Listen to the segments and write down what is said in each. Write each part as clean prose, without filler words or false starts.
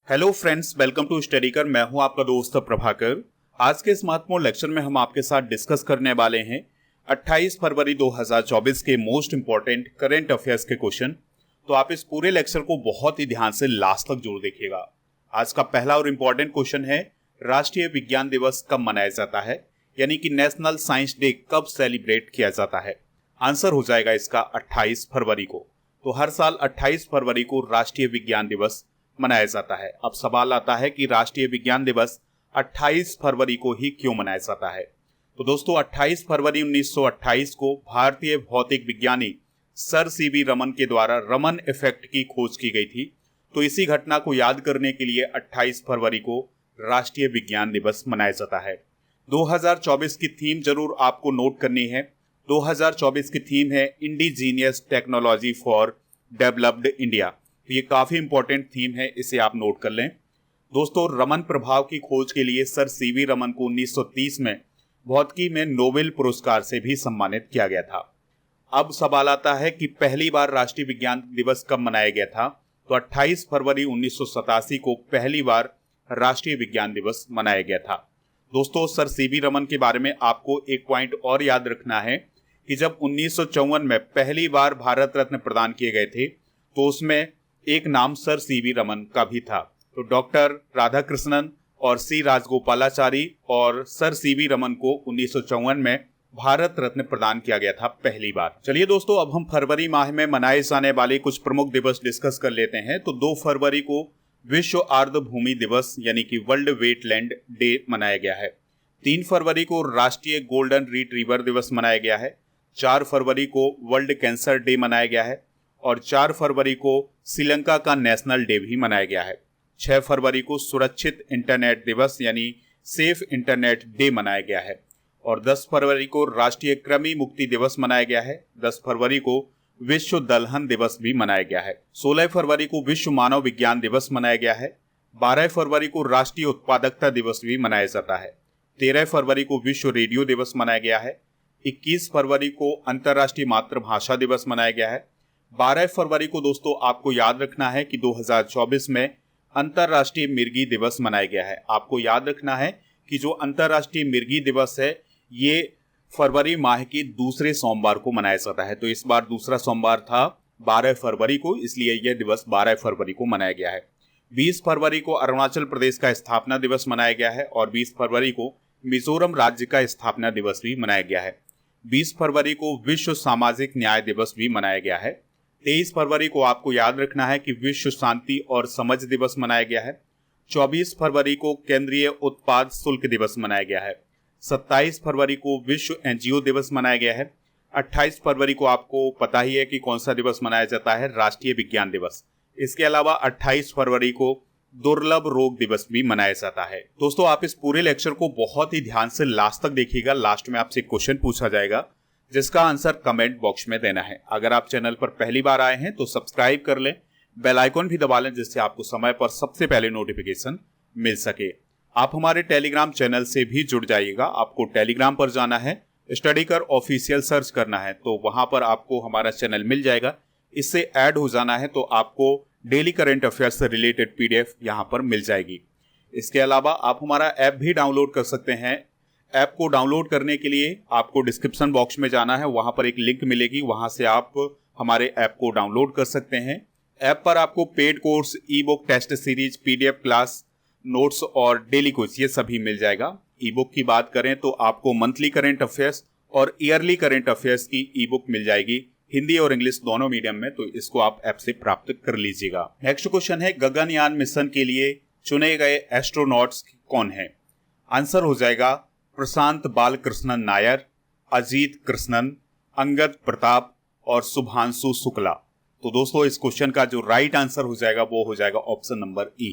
Hello friends, welcome to study कर। मैं हूं आपका दोस्त प्रभाकर। आज के इस महत्वपूर्ण लेक्चर में हम आपके साथ डिस्कस करने वाले हैं 28 फरवरी 2024 के मोस्ट इंपॉर्टेंट करंट अफेयर्स के क्वेश्चन। तो आप इस पूरे लेक्चर को बहुत ही ध्यान से लास्ट तक जरूर देखिएगा। आज का पहला और इम्पोर्टेंट क्वेश्चन है, राष्ट्रीय विज्ञान दिवस कब मनाया जाता है, यानी कि नेशनल साइंस डे कब सेलिब्रेट किया जाता है। आंसर हो जाएगा इसका 28 फरवरी को। तो हर साल 28 फरवरी को राष्ट्रीय विज्ञान दिवस मनाया जाता है। अब सवाल आता है कि राष्ट्रीय विज्ञान दिवस 28 फरवरी को ही क्यों मनाया जाता है। तो दोस्तों 28 फरवरी 1928 को भारतीय भौतिक विज्ञानी सर सीवी रमन के द्वारा रमन इफेक्ट की खोज की गई थी। तो इसी घटना को याद करने के लिए 28 फरवरी को राष्ट्रीय विज्ञान दिवस मनाया जाता है। 2024 की थीम जरूर आपको नोट करनी है। 2024 की थीम है indigenous technology for developed India. तो ये काफी इंपॉर्टेंट थीम है, इसे आप नोट कर लें। दोस्तों रमन प्रभाव की खोज के लिए सर सीवी रमन को 1930 में भौतिकी में नोबेल पुरस्कार से भी सम्मानित किया गया था। अब सवाल आता है कि पहली बार राष्ट्रीय विज्ञान दिवस कब मनाया गया था। तो 28 फरवरी 1987 को पहली बार राष्ट्रीय विज्ञान दिवस मनाया गया था। दोस्तों सर सीवी रमन के बारे में आपको एक पॉइंट और याद रखना है कि जब 1954 में पहली बार भारत रत्न प्रदान किए गए थे तो उसमें एक नाम सर सीवी रमन का भी था। तो डॉक्टर राधाकृष्णन और सी राजगोपालाचारी और सर सीवी रमन को 1954 में भारत रत्न प्रदान किया गया था पहली बार। चलिए दोस्तों अब हम फरवरी माह में मनाए जाने वाले कुछ प्रमुख दिवस डिस्कस कर लेते हैं। तो 2 फरवरी को विश्व आर्द्र भूमि दिवस यानी कि वर्ल्ड वेटलैंड डे मनाया गया है। 3 फरवरी को राष्ट्रीय गोल्डन रिट्रीवर दिवस मनाया गया है। 4 फरवरी को वर्ल्ड कैंसर डे मनाया गया है और 4 फरवरी को श्रीलंका का नेशनल डे भी मनाया गया है। 6 फरवरी को सुरक्षित इंटरनेट दिवस यानी सेफ इंटरनेट डे मनाया गया है और 10 फरवरी को राष्ट्रीय कृमि मुक्ति दिवस मनाया गया है। 10 फरवरी को विश्व दलहन दिवस भी मनाया गया है। 16 फरवरी को विश्व मानव विज्ञान दिवस मनाया गया है। 12 फरवरी को राष्ट्रीय उत्पादकता दिवस भी मनाया जाता है। 13 फरवरी को विश्व रेडियो दिवस मनाया गया है। 21 फरवरी को अंतर्राष्ट्रीय मातृभाषा दिवस मनाया गया है। 12 फरवरी को दोस्तों आपको याद रखना है कि 2024 में अंतर्राष्ट्रीय मिर्गी दिवस मनाया गया है। आपको याद रखना है कि जो अंतर्राष्ट्रीय मिर्गी दिवस है ये फरवरी माह के दूसरे सोमवार को मनाया जाता है। तो इस बार दूसरा सोमवार था 12 फरवरी को, इसलिए यह दिवस 12 फरवरी को मनाया गया है। 20 फरवरी को अरुणाचल प्रदेश का स्थापना दिवस मनाया गया है और 20 फरवरी को मिजोरम राज्य का स्थापना दिवस भी मनाया गया है। 20 फरवरी को विश्व सामाजिक न्याय दिवस भी मनाया गया है। 23 फरवरी को आपको याद रखना है कि विश्व शांति और समझ दिवस मनाया गया है। 24 फरवरी को केंद्रीय उत्पाद शुल्क दिवस मनाया गया है। 27 फरवरी को विश्व एनजीओ दिवस मनाया गया है। 28 फरवरी को आपको पता ही है कि कौन सा दिवस मनाया जाता है, राष्ट्रीय विज्ञान दिवस। इसके अलावा 28 फरवरी को दुर्लभ रोग दिवस भी मनाया जाता है। दोस्तों आप इस पूरे लेक्चर को बहुत ही ध्यान से लास्ट तक देखिएगा। लास्ट में आपसे क्वेश्चन पूछा जाएगा जिसका आंसर कमेंट बॉक्स में देना है। अगर आप चैनल पर पहली बार आए हैं तो सब्सक्राइब कर लें, बेल आइकन भी दबा लें जिससे आपको समय पर सबसे पहले नोटिफिकेशन मिल सके। आप हमारे टेलीग्राम चैनल से भी जुड़ जाइएगा। आपको टेलीग्राम पर जाना है, स्टडी कर ऑफिशियल सर्च करना है तो वहां पर आपको हमारा चैनल मिल जाएगा। इससे ऐड हो जाना है तो आपको डेली करंट अफेयर्स से रिलेटेड पीडीएफ यहां पर मिल जाएगी। इसके अलावा आप हमारा ऐप भी डाउनलोड कर सकते हैं। ऐप को डाउनलोड करने के लिए आपको डिस्क्रिप्शन बॉक्स में जाना है, वहां पर एक लिंक मिलेगी, वहां से आप हमारे ऐप को डाउनलोड कर सकते हैं। ऐप पर आपको paid course, e book, test series, PDF class notes और डेली क्विज ये सभी मिल जाएगा। ई बुक की बात करें तो आपको मंथली करंट अफेयर्स और ईयरली करंट अफेयर्स की ई बुक मिल जाएगी, हिंदी और इंग्लिश दोनों मीडियम में। तो इसको आप ऐप से प्राप्त कर लीजिएगा। नेक्स्ट क्वेश्चन है, गगनयान मिशन के लिए चुने गए एस्ट्रोनॉट्स कौन है। आंसर हो जाएगा प्रशांत बालकृष्णन नायर, अजीत कृष्णन, अंगद प्रताप और शुभांशु शुक्ला। तो दोस्तों इस क्वेश्चन का जो राइट आंसर हो जाएगा वो हो जाएगा ऑप्शन नंबर ई।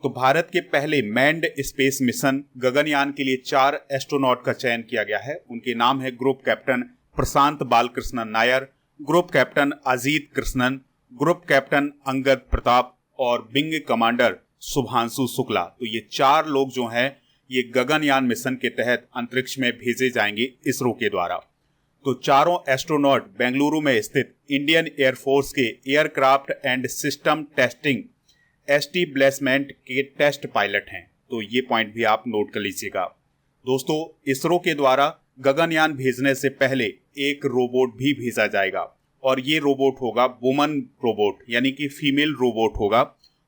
तो भारत के पहले मैन्ड स्पेस मिशन गगनयान के लिए 4 एस्ट्रोनॉट का चयन किया गया है। उनके नाम है group captain Prashanth Balakrishnan Nair, group captain Ajit Krishnan, group captain Angad Pratap और विंग कमांडर शुभांशु शुक्ला। तो ये 4 लोग जो हैं ये गगनयान मिशन के तहत अंतरिक्ष में भेजे जाएंगे इसरो के द्वारा। तो चारों एस्ट्रोनॉट बेंगलुरु में स्थित इंडियन एयरफोर्स के aircraft and system testing establishment के टेस्ट पायलट हैं। तो ये पॉइंट भी आप नोट कर लीजिएगा। दोस्तों, इसरो के द्वारा गगनयान भेजने से पहले एक रोबोट भी भेजा जाएगा और ये रोबोट होगा वुमन रोबोट, यानी कि फीमेल रोबोट होगा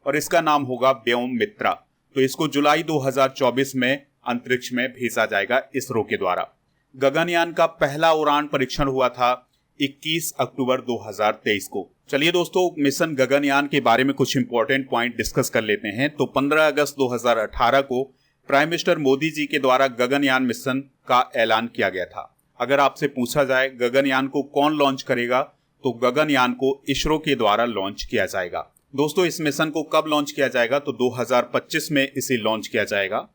और इसका नाम होगा व्योम मित्रा। तो इसको जुलाई 2024 में अंतरिक्ष में भेजा जाएगा इसरो के द्वारा। गगनयान का पहला उड़ान परीक्षण हुआ था 21 अक्टूबर 2023 को। चलिए दोस्तों, मिशन गगनयान के बारे में कुछ इंपॉर्टेंट पॉइंट डिस्कस कर लेते हैं। तो 15 अगस्त 2018 को प्राइम मिनिस्टर मोदी जी के द्वारा गगनयान मिशन का ऐलान किया गया था। अगर आपसे पूछा जाए गगनयान को कौन लॉन्च करेगा, तो गगनयान को इसरो के द्वारा लॉन्च किया जाएगा। दोस्तों, इस मिशन को कब लॉन्च किया जाएगा, तो 2025 में इसे लॉन्च किया जाएगा।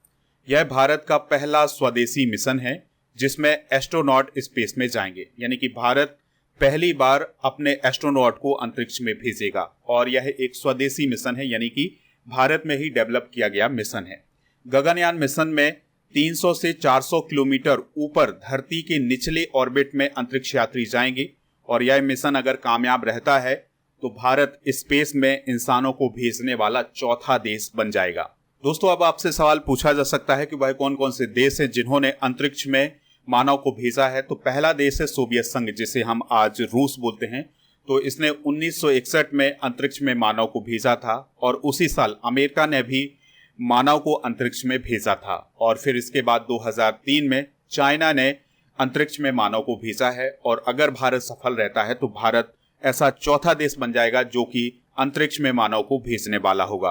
यह भारत का पहला स्वदेशी मिशन है जिसमें एस्ट्रोनॉट स्पेस में जाएंगे, यानी कि भारत पहली बार अपने एस्ट्रोनॉट को अंतरिक्ष में भेजेगा और यह एक स्वदेशी मिशन है, यानी कि भारत में ही डेवलप किया गया मिशन है। गगनयान मिशन में 300 से 400 किलोमीटर ऊपर धरती के निचले ऑर्बिट में अंतरिक्ष यात्री जाएंगे और यह मिशन अगर कामयाब रहता है तो भारत स्पेस में इंसानों को भेजने वाला चौथा देश बन जाएगा। दोस्तों, अब आपसे सवाल पूछा जा सकता है कि वह कौन कौन से देश हैं जिन्होंने अंतरिक्ष में मानव को भेजा है। तो पहला देश है सोवियत संघ, जिसे हम आज रूस बोलते हैं। तो इसने 1961 में अंतरिक्ष में मानव को भेजा था और उसी साल अमेरिका ने भी मानव को अंतरिक्ष में भेजा था और फिर इसके बाद 2003 में चाइना ने अंतरिक्ष में मानव को भेजा है और अगर भारत सफल रहता है तो भारत ऐसा चौथा देश बन जाएगा जो कि अंतरिक्ष में मानव को भेजने वाला होगा।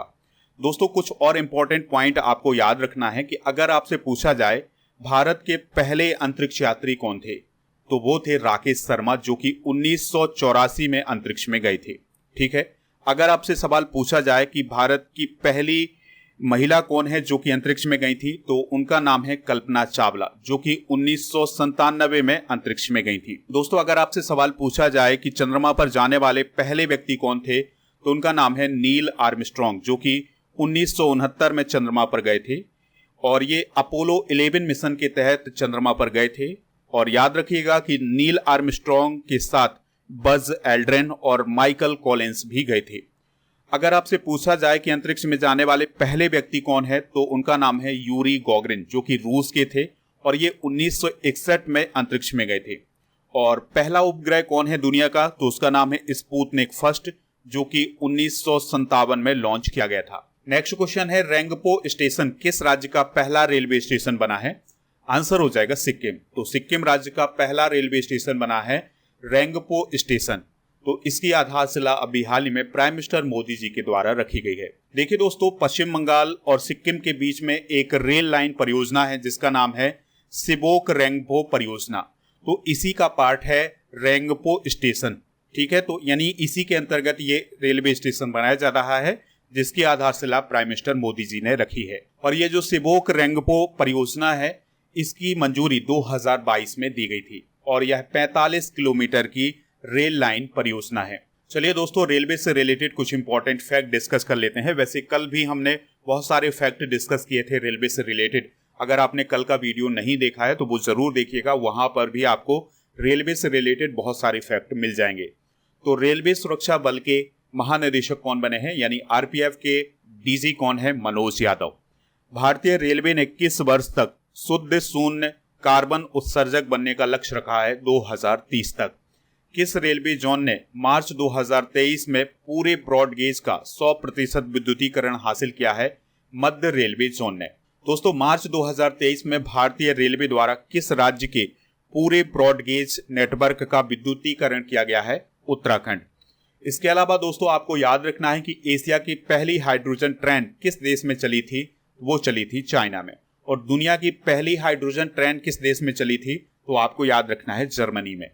दोस्तों, कुछ और इंपॉर्टेंट पॉइंट आपको याद रखना है कि अगर आपसे पूछा जाए भारत के पहले अंतरिक्ष यात्री कौन थे, तो वो थे राकेश शर्मा, जो कि 1984 में अंतरिक्ष में गए थे। ठीक है। अगर आपसे सवाल पूछा जाए कि भारत की पहली महिला कौन है जो कि अंतरिक्ष में गई थी, तो उनका नाम है कल्पना चावला, जो कि 1997 में अंतरिक्ष में गई थी। दोस्तों, अगर आपसे सवाल पूछा जाए कि चंद्रमा पर जाने वाले पहले व्यक्ति कौन थे, तो उनका नाम है नील आर्मस्ट्रॉन्ग, जो कि 1969 में चंद्रमा पर गए थे और ये अपोलो 11 मिशन के तहत चंद्रमा पर गए थे। और याद रखिएगा कि नील आर्मस्ट्रॉन्ग के साथ बज एल्ड्रिन और माइकल कॉलिंस भी गए थे। अगर आपसे पूछा जाए कि अंतरिक्ष में जाने वाले पहले व्यक्ति कौन है, तो उनका नाम है यूरी गॉगरिन, जो कि रूस के थे और ये 1961 में अंतरिक्ष में गए थे। और पहला उपग्रह कौन है दुनिया का, तो उसका नाम है स्पुतनिक फर्स्ट, जो कि 1957 में लॉन्च किया गया था। नेक्स्ट क्वेश्चन है, रेंगपो स्टेशन किस राज्य का पहला रेलवे स्टेशन बना है? आंसर हो जाएगा सिक्किम। तो सिक्किम राज्य का पहला रेलवे स्टेशन बना है रेंगपो स्टेशन। तो इसकी आधारशिला अभी हाल ही में प्राइम मिनिस्टर मोदी जी के द्वारा रखी गई है। देखिए दोस्तों, पश्चिम बंगाल और सिक्किम के बीच में एक रेल लाइन परियोजना है जिसका नाम है सिबोक रेंगपो परियोजना। तो इसी का पार्ट है रेंगपो स्टेशन। ठीक है। तो यानी इसी के अंतर्गत ये रेलवे स्टेशन बनाया जा रहा है जिसकी आधारशिला प्राइम मिनिस्टर मोदी जी ने रखी है। और ये जो सिबोक रेंगपो परियोजना है, इसकी मंजूरी 2022 में दी गई थी और यह 45 किलोमीटर की रेल लाइन परियोजना है। चलिए दोस्तों, रेलवे से रिलेटेड कुछ इंपॉर्टेंट फैक्ट डिस्कस कर लेते हैं। वैसे कल भी हमने बहुत सारे फैक्ट डिस्कस किए थे रेलवे से रिलेटेड। अगर आपने कल का वीडियो नहीं देखा है तो वो जरूर देखिएगा, वहां पर भी आपको रेलवे से रिलेटेड बहुत सारे फैक्ट मिल जाएंगे। तो रेलवे सुरक्षा बल के महानिदेशक कौन बने हैं, यानी आरपीएफ के डीजी कौन है? मनोज यादव। भारतीय रेलवे ने किस वर्ष तक शुद्ध शून्य कार्बन उत्सर्जक बनने का लक्ष्य रखा है? 2030 तक। किस रेलवे जोन ने मार्च 2023 में पूरे ब्रॉड गेज का 100% विद्युतीकरण हासिल किया है? मध्य रेलवे जोन ने। दोस्तों, मार्च 2023 में भारतीय रेलवे द्वारा किस राज्य के पूरे ब्रॉड गेज नेटवर्क का विद्युतीकरण किया गया है? उत्तराखंड। इसके अलावा दोस्तों, आपको याद रखना है कि एशिया की पहली हाइड्रोजन ट्रेन किस देश में चली थी? वो चली थी चाइना में। और दुनिया की पहली हाइड्रोजन ट्रेन किस देश में चली थी? तो आपको याद रखना है जर्मनी में।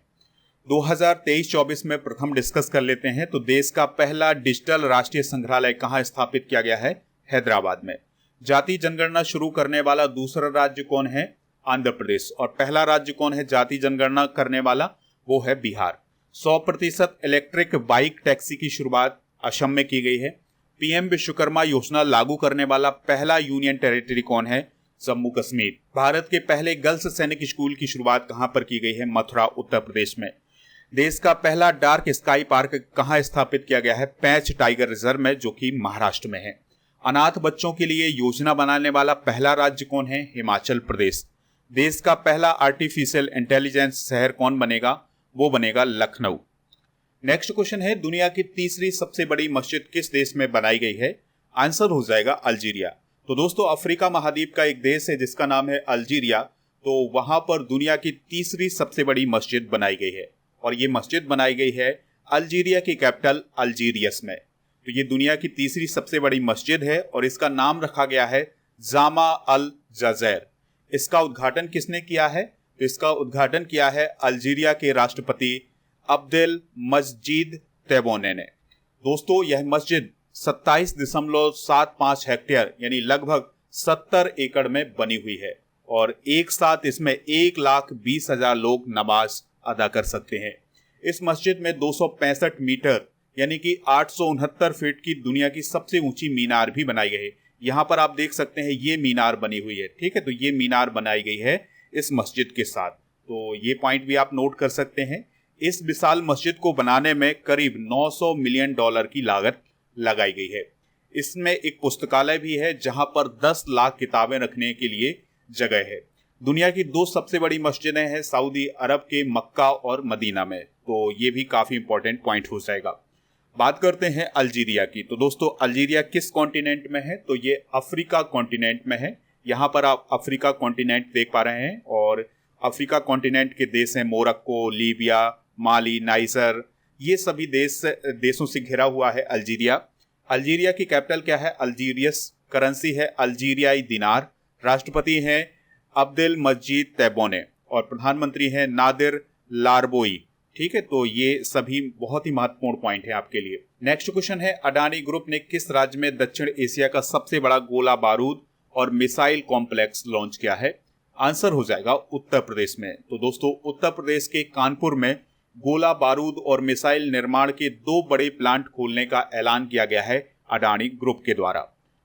2023-24 में प्रथम डिस्कस कर लेते हैं। तो देश का पहला डिजिटल राष्ट्रीय संग्रहालय कहाँ स्थापित किया गया है? हैदराबाद में। जाति जनगणना शुरू करने वाला दूसरा राज्य कौन है? आंध्र प्रदेश। और पहला राज्य कौन है जाति जनगणना करने वाला? वो है बिहार। 100% इलेक्ट्रिक बाइक टैक्सी की शुरुआत असम में की गई है। पीएम विश्वकर्मा योजना लागू करने वाला पहला यूनियन टेरिटरी कौन है? जम्मू कश्मीर। भारत के पहले गर्ल्स सैनिक स्कूल की शुरुआत कहां पर की गई है? मथुरा, उत्तर प्रदेश में। देश का पहला डार्क स्काई पार्क कहाँ स्थापित किया गया है? पैंच टाइगर रिजर्व में, जो कि महाराष्ट्र में है। अनाथ बच्चों के लिए योजना बनाने वाला पहला राज्य कौन है? हिमाचल प्रदेश। देश का पहला आर्टिफिशियल इंटेलिजेंस शहर कौन बनेगा? वो बनेगा लखनऊ। नेक्स्ट क्वेश्चन है, दुनिया की तीसरी सबसे बड़ी मस्जिद किस देश में बनाई गई है? आंसर हो जाएगा अल्जीरिया। तो दोस्तों, अफ्रीका महाद्वीप का एक देश है जिसका नाम है अल्जीरिया। तो वहां पर दुनिया की तीसरी सबसे बड़ी मस्जिद बनाई गई है, और ये मस्जिद बनाई गई है अल्जीरिया की कैपिटल अल्जीरियस में। तो ये दुनिया की तीसरी सबसे बड़ी मस्जिद है और इसका नाम रखा गया है जामा अल जज़ैर। इसका उद्घाटन किसने किया है? तो इसका उद्घाटन किया है अल्जीरिया के राष्ट्रपति अब्देल मजीद तेबोने ने। दोस्तों, यह मस्जिद 27.75 हेक्टेयर यानी लगभग 70 एकड़ में बनी हुई है, और एक साथ इसमें 1,20,000 लोग नमाज अदा कर सकते हैं। इस मस्जिद में 265 मीटर यानी कि 869 फीट की दुनिया की सबसे ऊंची मीनार भी बनाई गई है। यहाँ पर आप देख सकते हैं ये मीनार बनी हुई है, ठीक है। तो ये मीनार बनाई गई है इस मस्जिद के साथ, तो ये पॉइंट भी आप नोट कर सकते हैं। इस विशाल मस्जिद को बनाने में करीब $900 मिलियन की लागत लगाई गई है। इसमें एक पुस्तकालय भी है जहां पर 10 लाख किताबें रखने के लिए जगह है। दुनिया की 2 सबसे बड़ी मस्जिदें हैं सऊदी अरब के मक्का और मदीना में, तो ये भी काफी इंपॉर्टेंट पॉइंट हो जाएगा। बात करते हैं अल्जीरिया की। तो दोस्तों, अल्जीरिया किस कॉन्टिनेंट में है? तो ये अफ्रीका कॉन्टिनेंट में है। यहाँ पर आप अफ्रीका कॉन्टिनेंट देख पा रहे हैं, और अफ्रीका कॉन्टिनेंट के देश हैं मोरक्को, लीबिया, माली, नाइजर। ये सभी देशों से घिरा हुआ है अल्जीरिया। अल्जीरिया की कैपिटल क्या है? अल्जीरियस। करेंसी है अल्जीरियाई दिनार। राष्ट्रपति हैं अब्देल मजीद तेबोने, और प्रधानमंत्री हैं नादिर लारबोई, ठीक है। तो ये सभी बहुत ही महत्वपूर्ण पॉइंट है आपके लिए। नेक्स्ट क्वेश्चन है, अडानी ग्रुप ने किस राज्य में दक्षिण एशिया का सबसे बड़ा गोला बारूद और मिसाइल कॉम्प्लेक्स लॉन्च किया है? आंसर हो जाएगा उत्तर प्रदेश में। तो दोस्तों, उत्तर प्रदेश के कानपुर में गोला बारूद और मिसाइल निर्माण के 2 बड़े प्लांट खोलने का ऐलान किया गया है अडानी ग्रुप के द्वारा।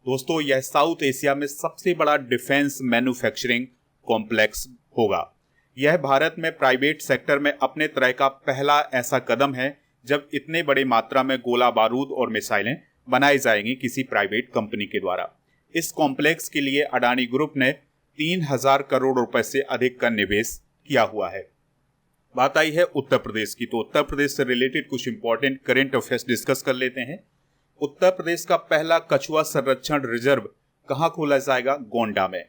दोस्तों, यह साउथ एशिया में सबसे बड़ा डिफेंस मैन्युफैक्चरिंग कॉम्प्लेक्स होगा। यह भारत में प्राइवेट सेक्टर में अपने तरह का पहला ऐसा कदम है जब इतने बड़े मात्रा में गोला बारूद और मिसाइलें बनाई जाएंगी किसी प्राइवेट कंपनी के द्वारा। इस कॉम्प्लेक्स के लिए अडानी ग्रुप ने 3,000 करोड़ रुपए से अधिक का निवेश किया हुआ है। बात आई है उत्तर प्रदेश की। तो उत्तर प्रदेश से रिलेटेड कुछ इंपॉर्टेंट करंट अफेयर्स डिस्कस कर लेते हैं। उत्तर प्रदेश का पहला कछुआ संरक्षण रिजर्व कहाँ खोला जाएगा? गोंडा में।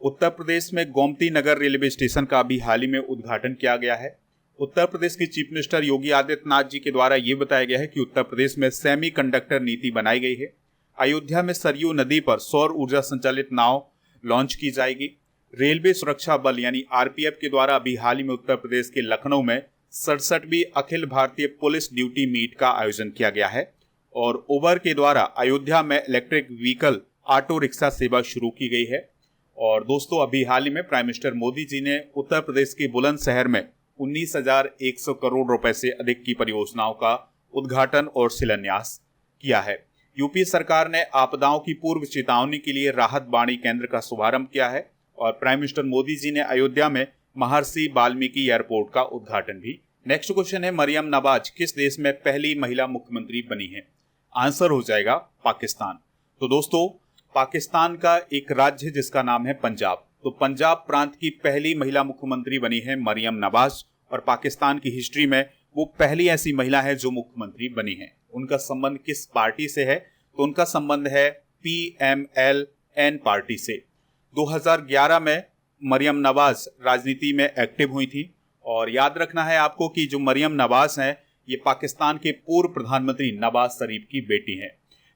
उत्तर प्रदेश में गोमती नगर रेलवे स्टेशन का भी हाल ही में उद्घाटन किया गया है। उत्तर प्रदेश के चीफ मिनिस्टर योगी आदित्यनाथ जी के द्वारा ये बताया गया है कि उत्तर प्रदेश में सेमी कंडक्टर नीति बनाई गई है। अयोध्या में सरयू नदी पर सौर ऊर्जा संचालित नाव लॉन्च की जाएगी। रेलवे सुरक्षा बल यानी आरपीएफ के द्वारा अभी हाल ही में उत्तर प्रदेश के लखनऊ में 67वीं Akhil Bharatiya police duty meet का आयोजन किया गया है। और उबर के द्वारा अयोध्या में इलेक्ट्रिक व्हीकल ऑटो रिक्शा सेवा शुरू की गई है। और दोस्तों, अभी हाल ही में प्राइम मिनिस्टर मोदी जी ने उत्तर प्रदेश के बुलंदशहर में 19,100 करोड़ रुपए से अधिक की परियोजनाओं का उद्घाटन और शिलान्यास किया है। यूपी सरकार ने आपदाओं की पूर्व चेतावनी के लिए राहत बाणी केंद्र का शुभारंभ किया है। और प्राइम मिनिस्टर मोदी जी ने अयोध्या में महर्षि वाल्मीकि एयरपोर्ट का उद्घाटन भी। नेक्स्ट क्वेश्चन है, मरियम नवाज किस देश में पहली महिला मुख्यमंत्री बनी है? आंसर हो जाएगा पाकिस्तान। तो दोस्तों, पाकिस्तान का एक राज्य जिसका नाम है पंजाब, तो पंजाब प्रांत की पहली महिला मुख्यमंत्री बनी है मरियम नवाज। और पाकिस्तान की हिस्ट्री में वो पहली ऐसी महिला है जो मुख्यमंत्री बनी है। उनका संबंध किस पार्टी से है? तो उनका संबंध है PMLN पार्टी से। 2011 में मरियम नवाज राजनीति में एक्टिव हुई थी। और याद रखना है आपको कि जो मरियम नवाज हैं, ये पाकिस्तान के पूर्व प्रधानमंत्री नवाज शरीफ की बेटी हैं।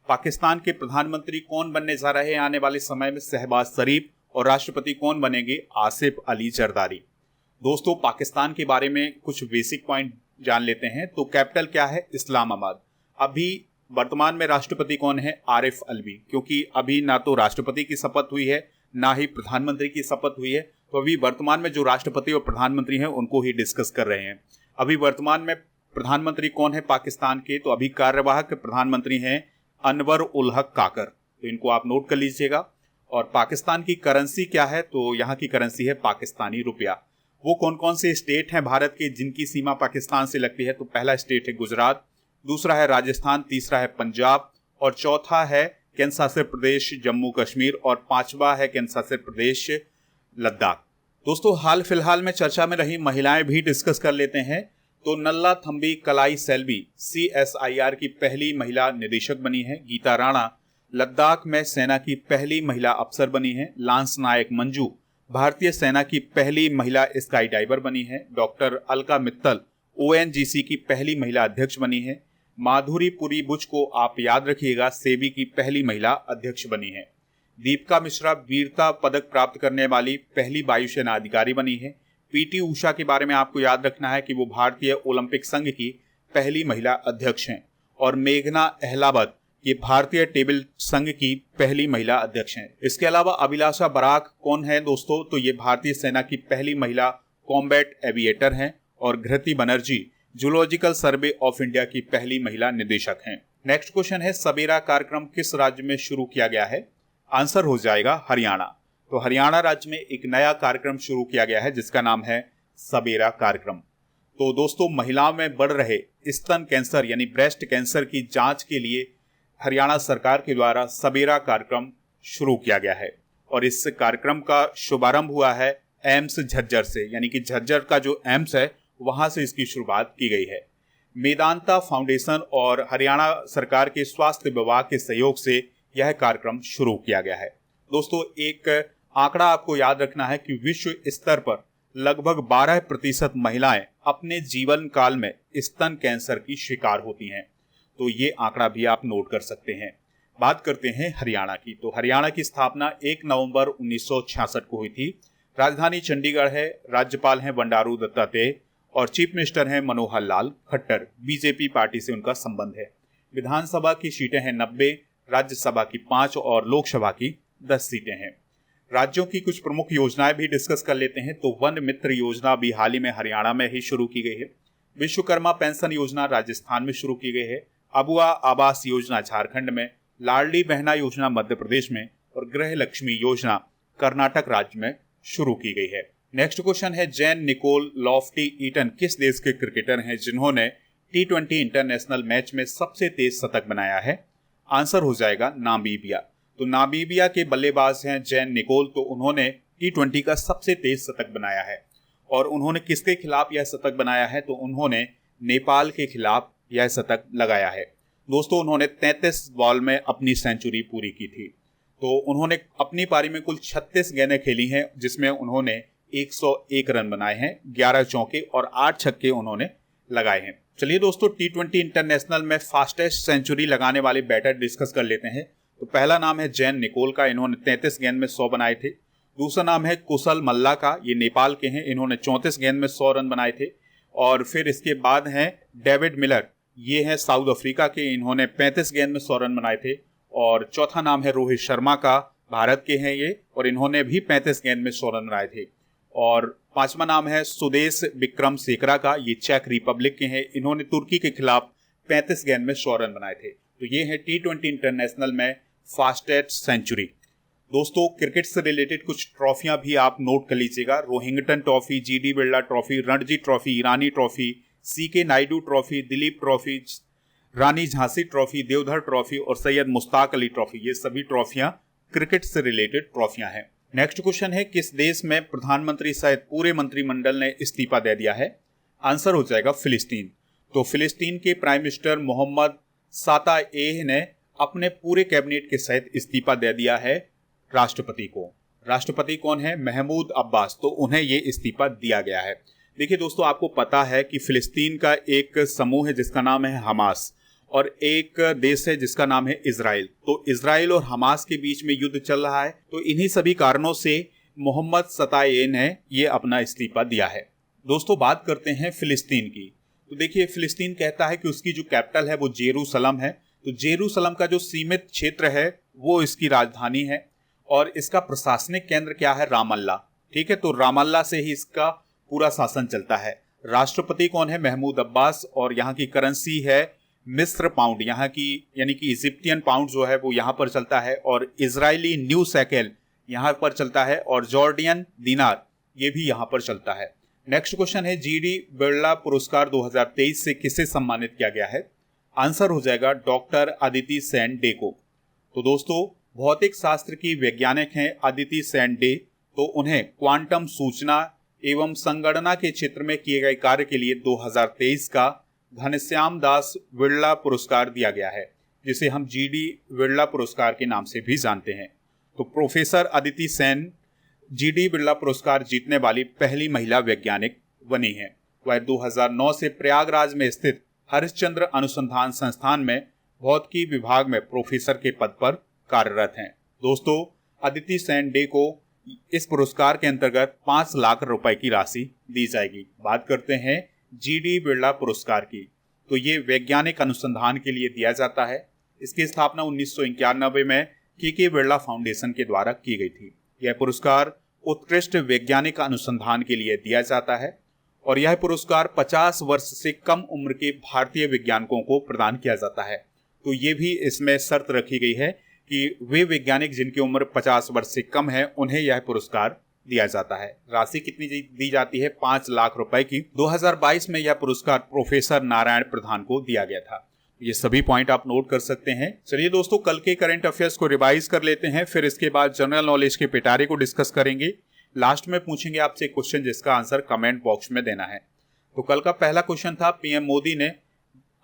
पाकिस्तान के प्रधानमंत्री कौन बनने जा रहे हैं आने वाले समय में? शहबाज शरीफ। और राष्ट्रपति कौन बनेंगे? आसिफ अली जरदारी। दोस्तों, पाकिस्तान के बारे में कुछ बेसिक पॉइंट जान लेते हैं। तो कैपिटल क्या है? इस्लामाबाद। अभी वर्तमान में राष्ट्रपति कौन है? आरिफ अलवी, क्योंकि अभी ना तो राष्ट्रपति की शपथ हुई है ना ही प्रधानमंत्री की शपथ हुई है। तो अभी वर्तमान में जो राष्ट्रपति और प्रधानमंत्री हैं उनको ही डिस्कस कर रहे हैं। अभी वर्तमान में प्रधानमंत्री कौन है पाकिस्तान के? तो अभी कार्यवाहक प्रधानमंत्री हैं अनवर उल हक काकर। तो इनको आप नोट कर लीजिएगा। और पाकिस्तान की करेंसी क्या है? तो यहाँ की करेंसी है पाकिस्तानी रुपया। वो कौन कौन से स्टेट हैं भारत के जिनकी सीमा पाकिस्तान से लगती है? तो पहला स्टेट है गुजरात, दूसरा है राजस्थान, तीसरा है पंजाब और चौथा है केंद्र शासित प्रदेश जम्मू कश्मीर और पांचवा है केंद्र शासित प्रदेश लद्दाख। दोस्तों हाल फिलहाल में चर्चा में रही महिलाएं भी डिस्कस कर लेते हैं। तो नल्ला थम्बी कलाई सेल्वी CSIR की पहली महिला निदेशक बनी है। गीता राणा लद्दाख में सेना की पहली महिला अफसर बनी है। लांस नायक मंजू भारतीय सेना की पहली महिला स्काई डाइवर बनी है। डॉक्टर अलका मित्तल ONGC की पहली महिला अध्यक्ष बनी है। माधुरी पुरी बुच को आप याद रखिएगा, सेबी की पहली महिला अध्यक्ष बनी है। दीपिका मिश्रा वीरता पदक प्राप्त करने वाली पहली वायुसेना अधिकारी बनी है। PT उषा के बारे में आपको याद रखना है कि वो भारतीय ओलंपिक संघ की पहली महिला अध्यक्ष हैं। और मेघना अहलावत ये भारतीय टेबल संघ की पहली महिला अध्यक्ष हैं। इसके अलावा अभिलाषा बराक कौन है दोस्तों? तो ये भारतीय सेना की पहली महिला कॉम्बैट एविएटर हैं। और Dhriti Banerjee zoological survey of India की पहली महिला निदेशक हैं। नेक्स्ट क्वेश्चन है, सबेरा कार्यक्रम किस राज्य में शुरू किया गया है? आंसर हो जाएगा हरियाणा। तो हरियाणा राज्य में एक नया कार्यक्रम शुरू किया गया है जिसका नाम है सबेरा कार्यक्रम। तो दोस्तों महिलाओं में बढ़ रहे स्तन कैंसर यानी ब्रेस्ट कैंसर की जांच के लिए हरियाणा सरकार के द्वारा सबेरा कार्यक्रम शुरू किया गया है। और इस कार्यक्रम का शुभारंभ हुआ है एम्स झज्जर से, यानी कि झज्जर का जो एम्स है वहां से इसकी शुरुआत की गई है। मेदांता फाउंडेशन और हरियाणा सरकार के स्वास्थ्य विभाग के सहयोग से यह कार्यक्रम शुरू किया गया है। दोस्तों एक आंकड़ा आपको याद रखना है कि विश्व स्तर पर लगभग 12% महिलाएं अपने जीवन काल में स्तन कैंसर की शिकार होती हैं। तो ये आंकड़ा भी आप नोट कर सकते हैं। बात करते हैं हरियाणा की। तो हरियाणा की स्थापना 1 नवंबर 1966 को हुई थी। राजधानी चंडीगढ़ है। राज्यपाल हैं बंडारू दत्तात्रेय और चीफ मिनिस्टर हैं मनोहर लाल खट्टर। बीजेपी पार्टी से उनका संबंध है। विधानसभा की सीटें हैं 90, राज्यसभा की 5 और लोकसभा की 10 सीटें हैं। राज्यों की कुछ प्रमुख योजनाएं भी डिस्कस कर लेते हैं। तो वन मित्र योजना भी हाल ही में हरियाणा में ही शुरू की गई है। विश्वकर्मा पेंशन योजना राजस्थान में शुरू की गई है। अबुआ आवास योजना झारखंड में, लाडली बहना योजना मध्य प्रदेश में और गृह लक्ष्मी योजना कर्नाटक राज्य में शुरू की गई है। नेक्स्ट क्वेश्चन है, जैन निकोल लॉफ्टी ईटन किस देश के क्रिकेटर हैं जिन्होंने T20 इंटरनेशनल मैच में सबसे तेज शतक बनाया है? आंसर हो जाएगा नामीबिया। तो नामीबिया के बल्लेबाज हैं जैन निकोल। तो उन्होंने T20 का सबसे तेज शतक बनाया है। और उन्होंने किसके खिलाफ यह शतक बनाया है? तो उन्होंने नेपाल के खिलाफ यह शतक लगाया है। दोस्तों उन्होंने 33 बॉल में अपनी सेंचुरी पूरी की थी। तो उन्होंने अपनी पारी में कुल 36 गेंदें खेली हैं जिसमें उन्होंने 101 रन बनाए हैं, 11 चौके और 8 छक्के उन्होंने लगाए हैं। चलिए दोस्तों T20 इंटरनेशनल में फास्टेस्ट सेंचुरी लगाने वाले बैटर डिस्कस कर लेते हैं। तो पहला नाम है जैन निकोल का, इन्होंने 33 गेंद में 100 बनाए थे। दूसरा नाम है कुशल मल्ला का, ये नेपाल के हैं, इन्होंने 34 गेंद में 100 रन बनाए थे। और फिर इसके बाद हैं डेविड मिलर, ये हैं साउथ अफ्रीका के, इन्होंने 35 गेंद में 100 रन बनाए थे। और चौथा नाम है रोहित शर्मा का, भारत के हैं ये, और इन्होंने भी 35 गेंद में 100 रन बनाए थे। और पांचवा नाम है सुदेश विक्रम सेकरा का, ये चेक रिपब्लिक के हैं, इन्होंने तुर्की के खिलाफ 35 गेंद में 100 रन बनाए थे। तो ये है T20 इंटरनेशनल में फास्टेस्ट सेंचुरी। दोस्तों क्रिकेट से रिलेटेड कुछ ट्रॉफियां भी आप नोट कर लीजिएगा। Rohinton trophy, GD Birla trophy, Ranji trophy, Irani trophy, CK Naidu trophy, Duleep trophy, Rani Jhansi trophy, Deodhar trophy और सैयद मुश्ताक अली ट्रॉफी, ये सभी ट्रॉफियां क्रिकेट से रिलेटेड ट्रॉफियां हैं। नेक्स्ट क्वेश्चन है, किस देश में प्रधानमंत्री सहित पूरे मंत्रिमंडल ने इस्तीफा दे दिया है? आंसर हो जाएगा फिलिस्तीन। तो फिलिस्तीन के प्राइम मिनिस्टर मोहम्मद साताएह ने अपने पूरे कैबिनेट के सहित इस्तीफा दे दिया है राष्ट्रपति को। राष्ट्रपति कौन है? महमूद अब्बास। तो उन्हें ये इस्तीफा दिया गया है। देखिए दोस्तों आपको पता है कि फिलिस्तीन का एक समूह है जिसका नाम है हमास और एक देश है जिसका नाम है इजराइल। तो इजराइल और हमास के बीच में युद्ध चल रहा है। तो इन्हीं सभी कारणों से मोहम्मद सताएह ने ये अपना इस्तीफा दिया है। दोस्तों बात करते हैं फिलिस्तीन की। तो देखिए फिलिस्तीन कहता है कि उसकी जो कैपिटल है वो जेरूसलम है। तो जेरूसलम का जो सीमित क्षेत्र है वो इसकी राजधानी है और इसका प्रशासनिक केंद्र क्या है? रामल्ला। ठीक है, तो रामल्ला से ही इसका पूरा शासन चलता है। राष्ट्रपति कौन है? महमूद अब्बास। और यहाँ की करेंसी है मिस्र पाउंड, यहाँ की यानी कि इजिप्टियन पाउंड जो है वो यहाँ पर चलता है। और इजरायली न्यू शैकेल यहाँ पर चलता है और जॉर्डियन दिनार ये भी यहाँ पर चलता है। नेक्स्ट क्वेश्चन है जीडी बिरला पुरस्कार 2023 से किसे सम्मानित किया गया है? आंसर हो जाएगा डॉक्टर अदिति सेन डे को। तो दोस्तों, भौतिक शास्त्र की वैज्ञानिक हैं अदिति सेन डे, तो उन्हें क्वांटम सूचना एवं संगणना के क्षेत्र में किए गए कार्य के लिए 2023 का घनश्याम दास बिरला पुरस्कार दिया गया है, जिसे हम जीडी बिरला पुरस्कार के नाम से भी जानते हैं। तो प्रोफेसर अदिति सेन जीडी बिरला पुरस्कार जीतने वाली पहली महिला वैज्ञानिक बनी है। वह 2009 से प्रयागराज में स्थित हरिश्चंद्र अनुसंधान संस्थान में भौतिकी विभाग में प्रोफेसर के पद पर कार्यरत हैं। दोस्तों, अदिति सेन डे को इस पुरस्कार के अंतर्गत 5 लाख रुपए की राशि दी जाएगी। बात करते हैं जीडी बिरला पुरस्कार की, तो ये वैज्ञानिक अनुसंधान के लिए दिया जाता है। इसकी स्थापना 1991 में के बिरला फाउंडेशन के द्वारा की गई थी। यह पुरस्कार उत्कृष्ट वैज्ञानिक अनुसंधान के लिए दिया जाता है और यह पुरस्कार 50 वर्ष से कम उम्र के भारतीय वैज्ञानिकों को प्रदान किया जाता है। तो ये भी इसमें शर्त रखी गई है कि वे वैज्ञानिक जिनकी उम्र 50 वर्ष से कम है उन्हें यह पुरस्कार दिया जाता है। राशि कितनी दी जाती है? 5 लाख रुपए की। 2022 में यह पुरस्कार प्रोफेसर नारायण प्रधान को दिया गया था। ये सभी पॉइंट आप नोट कर सकते हैं। चलिए दोस्तों, कल के करंट अफेयर्स को रिवाइज कर लेते हैं, फिर इसके बाद जनरल नॉलेज के पिटारे को डिस्कस करेंगे। लास्ट में पूछेंगे आपसे एक क्वेश्चन जिसका आंसर कमेंट बॉक्स में देना है। तो कल का पहला क्वेश्चन था, पीएम मोदी ने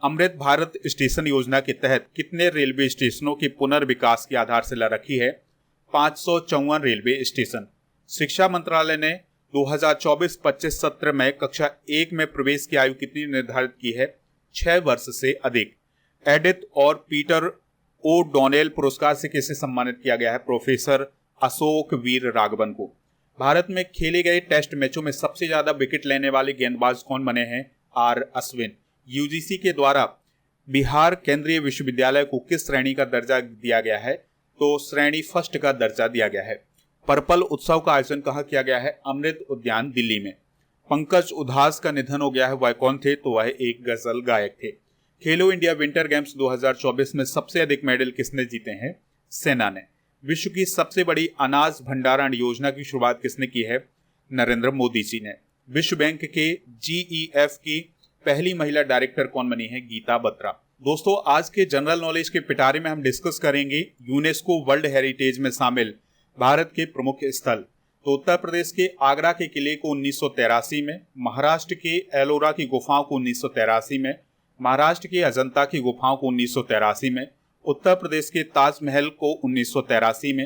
अमृत भारत स्टेशन योजना के तहत कितने रेलवे स्टेशनों के पुनर्विकास की आधारशिला रखी है? 554 रेलवे स्टेशन। शिक्षा मंत्रालय ने 2024-25 सत्र में कक्षा 1 में प्रवेश की आयु कितनी निर्धारित की है? 6 वर्ष से अधिक। एडिथ और पीटर ओ डोनेल पुरस्कार से किसे सम्मानित किया गया है? प्रोफेसर अशोक वीर राघवन को। भारत में खेले गए टेस्ट मैचों में सबसे ज्यादा विकेट लेने वाले गेंदबाज कौन बने हैं? आर अश्विन। यूजीसी के द्वारा बिहार केंद्रीय विश्वविद्यालय को किस श्रेणी का दर्जा दिया गया है? तो श्रेणी फर्स्ट का दर्जा दिया गया है। पर्पल उत्सव का आयोजन कहाँ किया गया है? अमृत उद्यान दिल्ली में। पंकज उधास का निधन हो गया है, वह कौन थे? तो वह एक गजल गायक थे। खेलो इंडिया विंटर गेम्स 2024 में सबसे अधिक मेडल किसने जीते हैं? सेना ने। विश्व की सबसे बड़ी अनाज भंडारण योजना की शुरुआत किसने की है? नरेंद्र मोदी जी ने। विश्व बैंक के GEF की पहली महिला डायरेक्टर कौन बनी है? गीता बत्रा। दोस्तों, आज के जनरल नॉलेज के पिटारे में हम डिस्कस करेंगे यूनेस्को वर्ल्ड हेरिटेज में शामिल भारत के प्रमुख स्थल। तो उत्तर प्रदेश के आगरा के किले को 1983 में, महाराष्ट्र के एलोरा की गुफाओं को 1983 में, महाराष्ट्र के अजंता की गुफाओं को 1983 में, उत्तर प्रदेश के ताजमहल को 1983 में,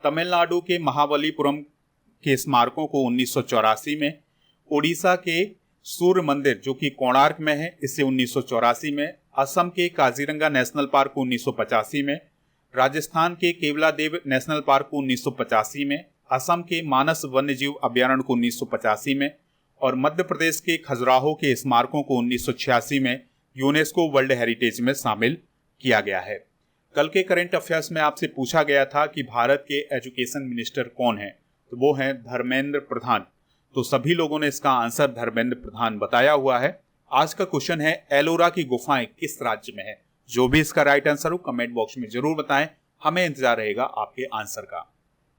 तमिलनाडु के महाबलीपुरम के स्मारकों को 1984 में, उड़ीसा के सूर्य मंदिर जो कि कोणार्क में है इसे 1984 में, असम के काजीरंगा नेशनल पार्क को 1985 में, राजस्थान के केवलादेव नेशनल पार्क को 1985 में, असम के मानस वन्यजीव अभ्यारण्य को 1985 में और मध्य प्रदेश के खजुराहो के स्मारकों को 1986 में यूनेस्को वर्ल्ड हेरिटेज में शामिल किया गया है। कल के करंट अफेयर्स में आपसे पूछा गया था कि भारत के एजुकेशन मिनिस्टर कौन है? तो वो हैं धर्मेंद्र प्रधान। तो सभी लोगों ने इसका आंसर धर्मेंद्र प्रधान बताया हुआ है। आज का क्वेश्चन है, एलोरा की गुफाएं किस राज्य में है? जो भी इसका राइट आंसर हो कमेंट बॉक्स में जरूर बताएं, हमें इंतजार रहेगा आपके आंसर का।